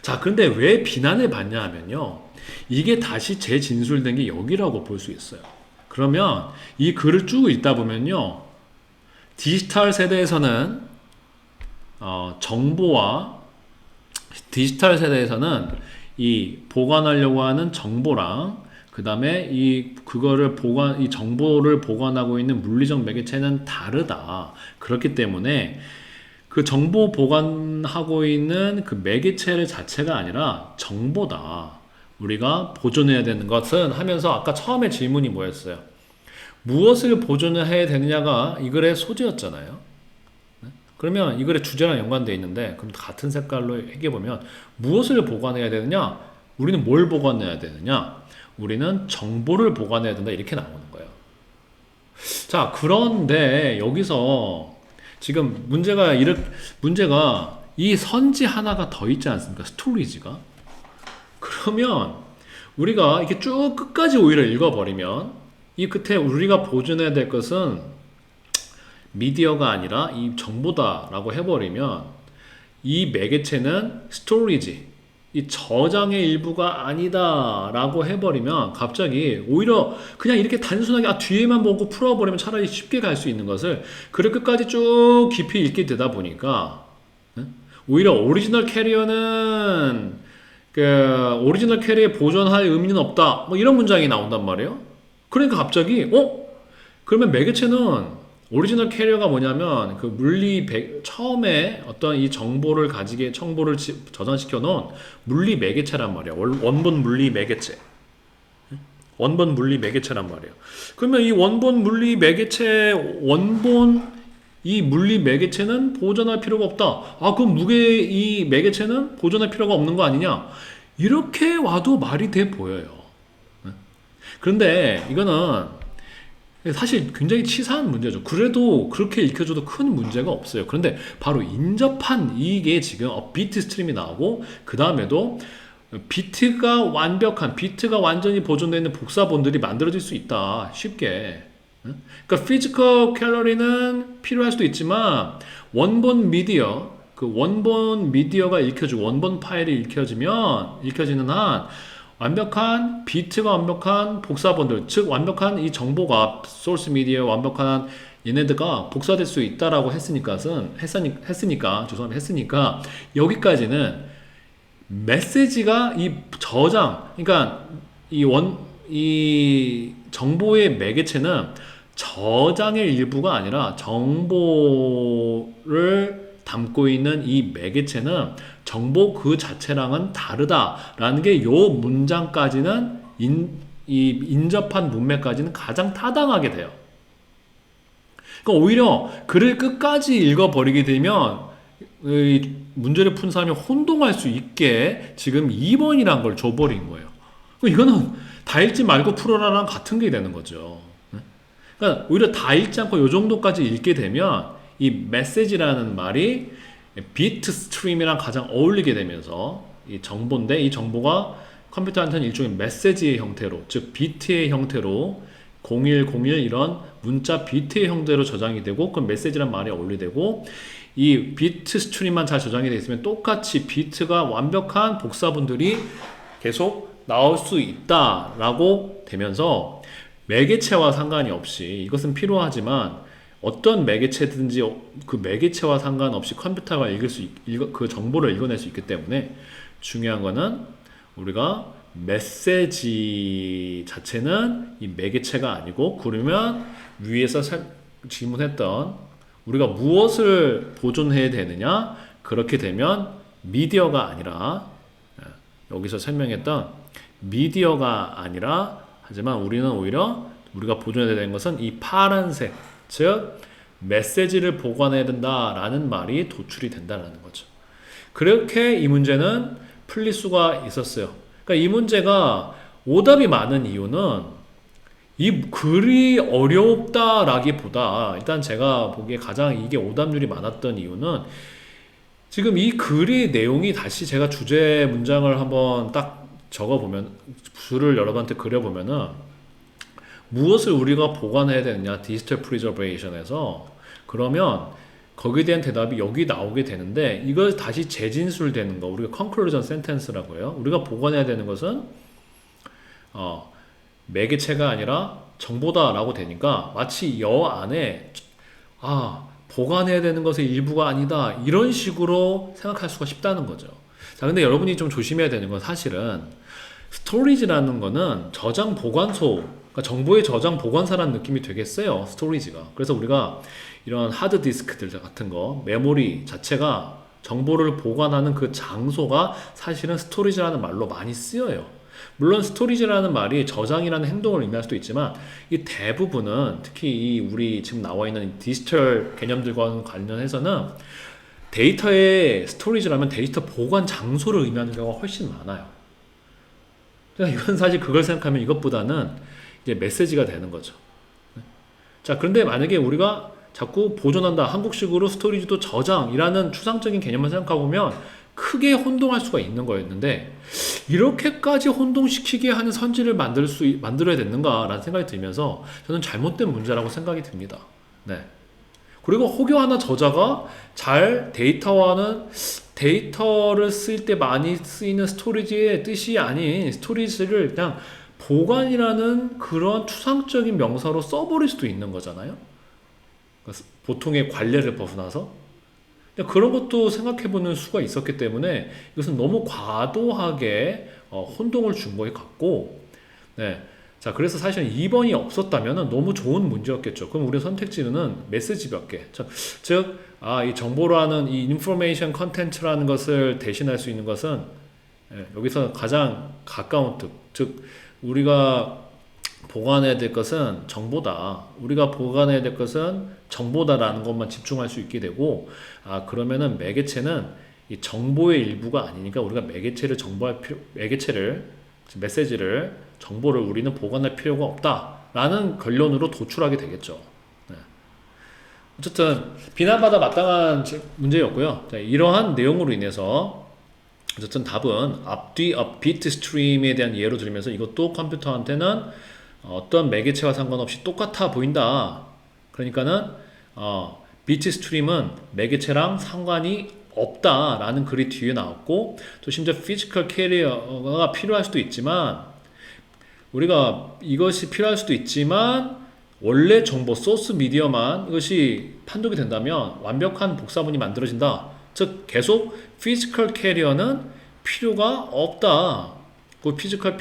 자, 그런데 왜 비난을 받냐 하면요. 이게 다시 재진술된 게 여기라고 볼 수 있어요. 그러면 이 글을 쭉 읽다 보면요. 디지털 세대에서는 정보와 디지털 세대에서는 이 보관하려고 하는 정보랑 그 다음에 이 정보를 보관하고 있는 물리적 매개체는 다르다. 그렇기 때문에 그 정보 보관하고 있는 그 매개체 자체가 아니라 정보다. 우리가 보존해야 되는 것은 하면서 아까 처음에 질문이 뭐였어요? 무엇을 보존해야 되느냐가 이 글의 소재였잖아요. 그러면 이 글의 주제랑 연관되어 있는데 그럼 같은 색깔로 얘기해보면 무엇을 보관해야 되느냐? 우리는 뭘 보관해야 되느냐? 우리는 정보를 보관해야 된다 이렇게 나오는 거예요. 자, 그런데 여기서 지금 문제가 이 선지 하나가 더 있지 않습니까? 스토리지가. 그러면 우리가 이렇게 쭉 끝까지 오히려 읽어버리면 이 끝에 우리가 보존해야 될 것은 미디어가 아니라 이 정보다라고 해버리면 이 매개체는 스토리지, 이 저장의 일부가 아니다라고 해버리면 갑자기 오히려 그냥 이렇게 단순하게 뒤에만 보고 풀어버리면 차라리 쉽게 갈 수 있는 것을 글을 끝까지 쭉 깊이 읽게 되다 보니까 오히려 오리지널 캐리어에 보존할 의미는 없다. 뭐 이런 문장이 나온단 말이에요. 그러니까 갑자기 그러면 매개체는 오리지널 캐리어가 뭐냐면 그 처음에 어떤 이 정보를 저장시켜 놓은 물리 매개체란 말이야. 원본 물리 매개체. 원본 물리 매개체란 말이에요. 그러면 이 원본 물리 매개체는 보존할 필요가 없다. 그럼 이 매개체는 보존할 필요가 없는 거 아니냐? 이렇게 와도 말이 돼 보여요. 그런데 이거는 사실 굉장히 치사한 문제죠. 그래도 그렇게 읽혀줘도 큰 문제가 없어요. 그런데 바로 인접한 이게 지금 비트 스트림이 나오고 그 다음에도 비트가 완전히 보존되어 있는 복사본들이 만들어질 수 있다. 쉽게. 그러니까 피지컬 캘러리는 필요할 수도 있지만 원본 미디어가 읽혀지고 원본 파일이 읽혀지는 한 비트가 완벽한 복사본들, 즉 완벽한 이 정보가 소스 미디어 완벽한 얘네들가 복사될 수 있다라고 했으니까 여기까지는 메시지가 이 저장, 그러니까 이 정보의 매개체는 저장의 일부가 아니라 정보를 담고 있는 이 매개체는 정보 그 자체랑은 다르다라는 게 요 문장까지는 인접한 문맥까지는 가장 타당하게 돼요. 그러니까 오히려 글을 끝까지 읽어버리게 되면 문제를 푼 사람이 혼동할 수 있게 지금 2번이란 걸 줘버린 거예요. 이거는 다 읽지 말고 풀어라랑 같은 게 되는 거죠. 그러니까 오히려 다 읽지 않고 요 정도까지 읽게 되면 이 메시지라는 말이 비트 스트림이랑 가장 어울리게 되면서 이 정보인데 이 정보가 컴퓨터한테는 일종의 메시지의 형태로, 즉 비트의 형태로 0101 이런 문자 비트의 형태로 저장이 되고 그 메시지란 말이 어울리되고 이 비트 스트림만 잘 저장이 되어 있으면 똑같이 비트가 완벽한 복사본들이 계속 나올 수 있다라고 되면서 매개체와 상관이 없이 이것은 필요하지만 어떤 매개체든지 그 매개체와 상관없이 컴퓨터가 그 정보를 읽어낼 수 있기 때문에 중요한 거는 우리가 메시지 자체는 이 매개체가 아니고, 그러면 위에서 질문했던 우리가 무엇을 보존해야 되느냐, 그렇게 되면 미디어가 아니라, 여기서 설명했던 미디어가 아니라, 하지만 우리는 오히려 우리가 보존해야 되는 것은 이 파란색, 즉 메시지를 보관해야 된다라는 말이 도출이 된다는 거죠. 그렇게 이 문제는 풀릴 수가 있었어요. 그러니까 이 문제가 오답이 많은 이유는 이 글이 어렵다라기보다, 일단 제가 보기에 가장 이게 오답률이 많았던 이유는 지금 이 글의 내용이, 다시 제가 주제 문장을 한번 딱 적어보면, 줄을 여러분한테 그려보면은 무엇을 우리가 보관해야 되느냐, 디지털 프리저베이션에서, 그러면 거기에 대한 대답이 여기 나오게 되는데, 이걸 다시 재진술되는 거, 우리가 conclusion sentence라고 해요. 우리가 보관해야 되는 것은 매개체가 아니라 정보다라고 되니까 마치 여 안에 보관해야 되는 것의 일부가 아니다, 이런 식으로 생각할 수가 쉽다는 거죠. 자, 근데 여러분이 좀 조심해야 되는 건, 사실은 스토리지라는 거는 저장 보관소, 그러니까 정보의 저장 보관사라는 느낌이 되게 세요, 스토리지가. 그래서 우리가 이런 하드디스크들 같은 거, 메모리 자체가 정보를 보관하는 그 장소가 사실은 스토리지라는 말로 많이 쓰여요. 물론 스토리지라는 말이 저장이라는 행동을 의미할 수도 있지만, 이 대부분은, 특히 이 우리 지금 나와 있는 디지털 개념들과 관련해서는 데이터의 스토리지라면 데이터 보관 장소를 의미하는 경우가 훨씬 많아요. 그러니까 이건 사실 그걸 생각하면 이것보다는 이제 메시지가 되는 거죠. 자, 그런데 만약에 우리가 자꾸 보존한다, 한국식으로 스토리지도 저장이라는 추상적인 개념을 생각하고 보면 크게 혼동할 수가 있는 거였는데, 이렇게까지 혼동시키게 하는 선지를 만들어야 됐는가라는 생각이 들면서 저는 잘못된 문제라고 생각이 듭니다. 네. 그리고 혹여 하나 저자가 잘 데이터를 쓸 때 많이 쓰이는 스토리지의 뜻이 아닌 스토리지를 그냥 보관이라는 그런 추상적인 명사로 써버릴 수도 있는 거잖아요. 보통의 관례를 벗어나서. 그런 것도 생각해보는 수가 있었기 때문에 이것은 너무 과도하게 혼동을 준 것 같고, 네. 자, 그래서 사실은 2번이 없었다면 너무 좋은 문제였겠죠. 그럼 우리 선택지는 메시지 몇 개. 즉, 이 정보라는, 이 인포메이션 컨텐츠라는 것을 대신할 수 있는 것은, 여기서 가장 가까운 뜻, 즉 우리가 보관해야 될 것은 정보다, 우리가 보관해야 될 것은 정보다라는 것만 집중할 수 있게 되고, 그러면은 매개체는 이 정보의 일부가 아니니까 우리가 메시지를, 정보를 우리는 보관할 필요가 없다라는 결론으로 도출하게 되겠죠. 네. 어쨌든 비난받아 마땅한 문제였고요. 자, 이러한 내용으로 인해서 어쨌든 답은 앞뒤 비트 스트림에 대한 예로 들으면서, 이것도 컴퓨터한테는 어떤 매개체와 상관없이 똑같아 보인다. 그러니까는 비트 스트림은 매개체랑 상관이 없다라는 글이 뒤에 나왔고, 또 심지어 피지컬 캐리어가 필요할 수도 있지만, 우리가 이것이 필요할 수도 있지만 원래 정보 소스 미디어만 이것이 판독이 된다면 완벽한 복사본이 만들어진다. 즉 계속 피지컬 캐리어는 필요가 없다. 그 피지컬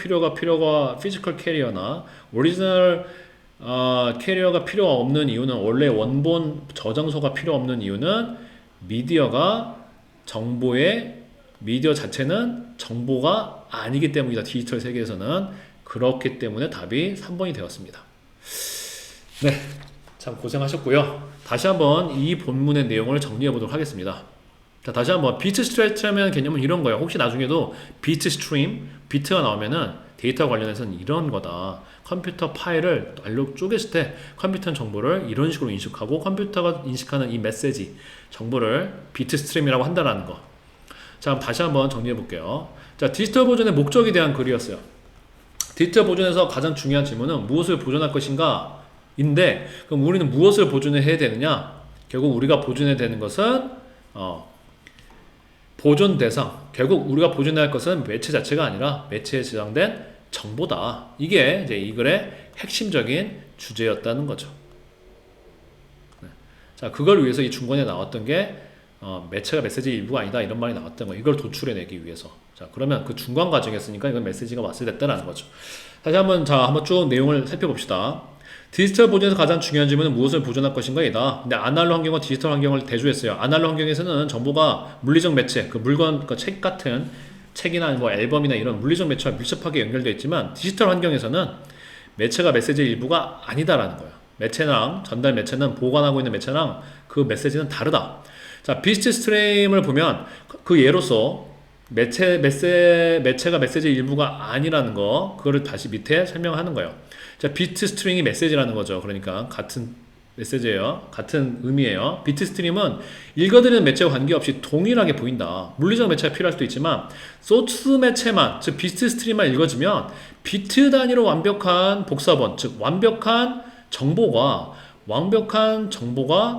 캐리어나 오리지널 캐리어가 필요가 없는 이유는, 원래 원본 저장소가 필요 없는 이유는 미디어 자체는 정보가 아니기 때문이다. 디지털 세계에서는. 그렇기 때문에 답이 3번이 되었습니다. 네, 참 고생하셨고요. 다시 한번 이 본문의 내용을 정리해 보도록 하겠습니다. 자, 다시 한번 비트 스트리밍이라는 개념은 이런 거예요. 혹시 나중에도 비트 스트림, 비트가 나오면은 데이터 관련해서는 이런 거다. 컴퓨터 파일을 날로 쪼갰을 때 컴퓨터는 정보를 이런 식으로 인식하고, 컴퓨터가 인식하는 이 메시지, 정보를 비트 스트림이라고 한다라는 거. 자, 다시 한번 정리해 볼게요. 자, 디지털 보존의 목적에 대한 글이었어요. 디지털 보존에서 가장 중요한 질문은 무엇을 보존할 것인가 인데, 그럼 우리는 무엇을 보존해야 되느냐? 결국 우리가 보존해야 되는 것은 보존 대상, 결국 우리가 보존해야 할 것은 매체 자체가 아니라 매체에 저장된 정보다. 이게 이제 이 글의 핵심적인 주제였다는 거죠. 네. 자, 그걸 위해서 이 중간에 나왔던 게 매체가 메시지의 일부가 아니다 이런 말이 나왔던 거예요. 이걸 도출해내기 위해서. 자, 그러면 그 중간 과정이었으니까 이건 메시지가 완성됐다는 거죠. 다시 한번 쭉 내용을 살펴봅시다. 디지털 보존에서 가장 중요한 질문은 무엇을 보존할 것인가이다. 근데 아날로그 환경과 디지털 환경을 대조했어요. 아날로그 환경에서는 정보가 물리적 매체, 그 물건, 그 책 같은 책이나 뭐 앨범이나 이런 물리적 매체와 밀접하게 연결되어 있지만 디지털 환경에서는 매체가 메시지의 일부가 아니다라는 거예요. 매체랑 전달 매체는 보관하고 있는 매체랑 그 메시지는 다르다. 자, 비트 스트림을 보면 그 예로서 매체가 메시지의 일부가 아니라는 거, 그거를 다시 밑에 설명하는 거예요. 자, 비트 스트링이 메시지라는 거죠. 그러니까 같은 메시지예요. 같은 의미예요. 비트 스트림은 읽어드리는 매체와 관계없이 동일하게 보인다. 물리적 매체가 필요할 수도 있지만 소스 매체만, 즉 비트 스트림만 읽어지면 비트 단위로 완벽한 복사본, 즉 완벽한 정보가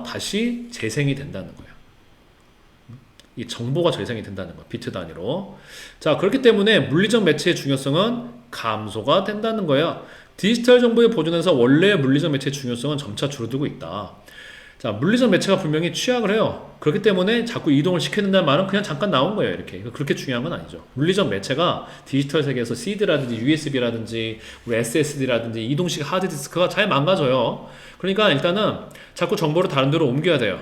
다시 재생이 된다는 거예요. 이 정보가 재생이 된다는 거예요. 비트 단위로. 자, 그렇기 때문에 물리적 매체의 중요성은 감소가 된다는 거예요. 디지털 정보의 보존에서 원래의 물리적 매체의 중요성은 점차 줄어들고 있다. 자, 물리적 매체가 분명히 취약을 해요. 그렇기 때문에 자꾸 이동을 시켜야 된다는 말은 그냥 잠깐 나온 거예요. 이렇게. 그렇게 중요한 건 아니죠. 물리적 매체가 디지털 세계에서 CD라든지 USB라든지 SSD라든지 이동식 하드디스크가 잘 망가져요. 그러니까 일단은 자꾸 정보를 다른 데로 옮겨야 돼요.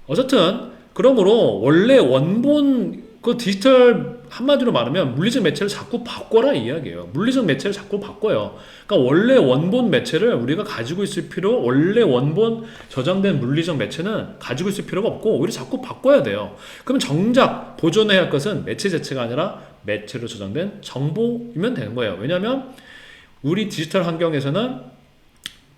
어쨌든 그러므로 원래 원본 그 디지털 한마디로 말하면 물리적 매체를 자꾸 바꿔라 이 이야기예요. 물리적 매체를 자꾸 바꿔요. 그러니까 원래 원본 매체를 우리가 가지고 있을 원래 원본 저장된 물리적 매체는 가지고 있을 필요가 없고 오히려 자꾸 바꿔야 돼요. 그럼 정작 보존해야 할 것은 매체 자체가 아니라 매체로 저장된 정보이면 되는 거예요. 왜냐하면 우리 디지털 환경에서는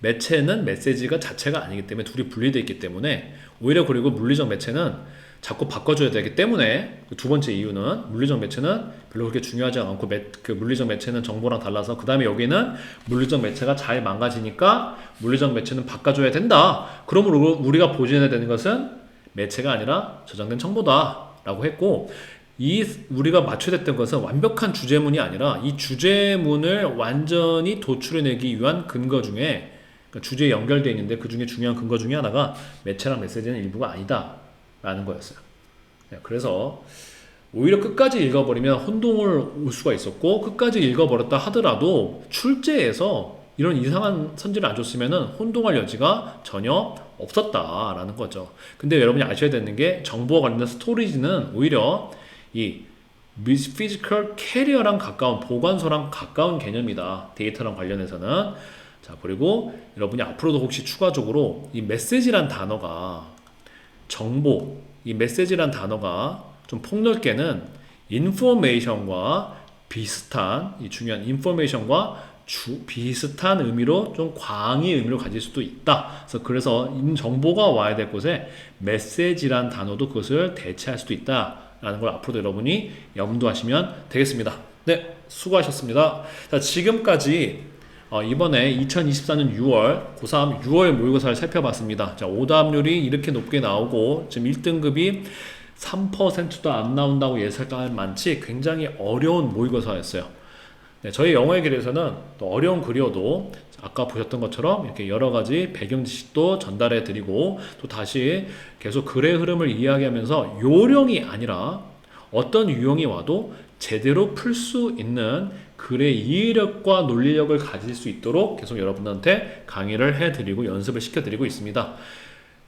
매체는 메시지가 자체가 아니기 때문에 둘이 분리되어 있기 때문에 오히려 그리고 물리적 매체는 자꾸 바꿔줘야 되기 때문에 두 번째 이유는 물리적 매체는 별로 그렇게 중요하지 않고 그 물리적 매체는 정보랑 달라서 그 다음에 여기는 물리적 매체가 잘 망가지니까 물리적 매체는 바꿔줘야 된다. 그러므로 우리가 보존해야 되는 것은 매체가 아니라 저장된 정보다 라고 했고 우리가 맞춰냈던 것은 완벽한 주제문이 아니라 이 주제문을 완전히 도출해내기 위한 근거 중에 그러니까 주제에 연결되어 있는데 그 중에 중요한 근거 중에 하나가 매체랑 메시지는 일부가 아니다 라는 거였어요. 그래서 오히려 끝까지 읽어버리면 혼동을 올 수가 있었고 끝까지 읽어버렸다 하더라도 출제에서 이런 이상한 선지를 안 줬으면 혼동할 여지가 전혀 없었다라는 거죠. 근데 여러분이 아셔야 되는 게 정보와 관련된 스토리지는 오히려 이 피지컬 캐리어랑 가까운 보관소랑 가까운 개념이다. 데이터랑 관련해서는. 자, 그리고 여러분이 앞으로도 혹시 추가적으로 이 메시지란 단어가 정보, 이 메시지란 단어가 좀 폭넓게는 인포메이션과 비슷한 이 중요한 인포메이션과 비슷한 의미로 좀 광의 의미로 가질 수도 있다. 그래서 정보가 와야 될 곳에 메시지란 단어도 그것을 대체할 수도 있다라는 걸 앞으로도 여러분이 염두하시면 되겠습니다. 네, 수고하셨습니다. 자, 지금까지 이번에 2024년 6월 고3 6월 모의고사를 살펴봤습니다. 자, 오답률이 이렇게 높게 나오고 지금 1등급이 3%도 안 나온다고 예상할 만치 굉장히 어려운 모의고사였어요. 네, 저희 영어의 길에서는 또 어려운 글이어도 아까 보셨던 것처럼 이렇게 여러 가지 배경 지식도 전달해 드리고 또 다시 계속 글의 흐름을 이야기하면서 요령이 아니라 어떤 유형이 와도 제대로 풀 수 있는 글의 이해력과 논리력을 가질 수 있도록 계속 여러분한테 강의를 해드리고 연습을 시켜드리고 있습니다.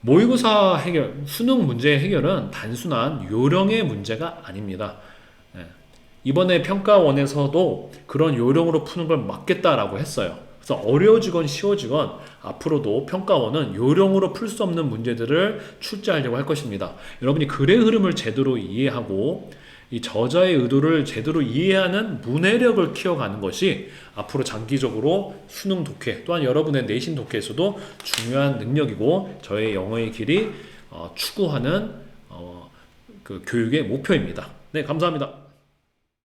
모의고사 해결, 수능 문제의 해결은 단순한 요령의 문제가 아닙니다. 이번에 평가원에서도 그런 요령으로 푸는 걸 막겠다라고 했어요. 그래서 어려워지건 쉬워지건 앞으로도 평가원은 요령으로 풀 수 없는 문제들을 출제하려고 할 것입니다. 여러분이 글의 흐름을 제대로 이해하고 이 저자의 의도를 제대로 이해하는 문해력을 키워가는 것이 앞으로 장기적으로 수능 독해 또한 여러분의 내신 독해에서도 중요한 능력이고 저의 영어의 길이 추구하는 그 교육의 목표입니다. 네, 감사합니다.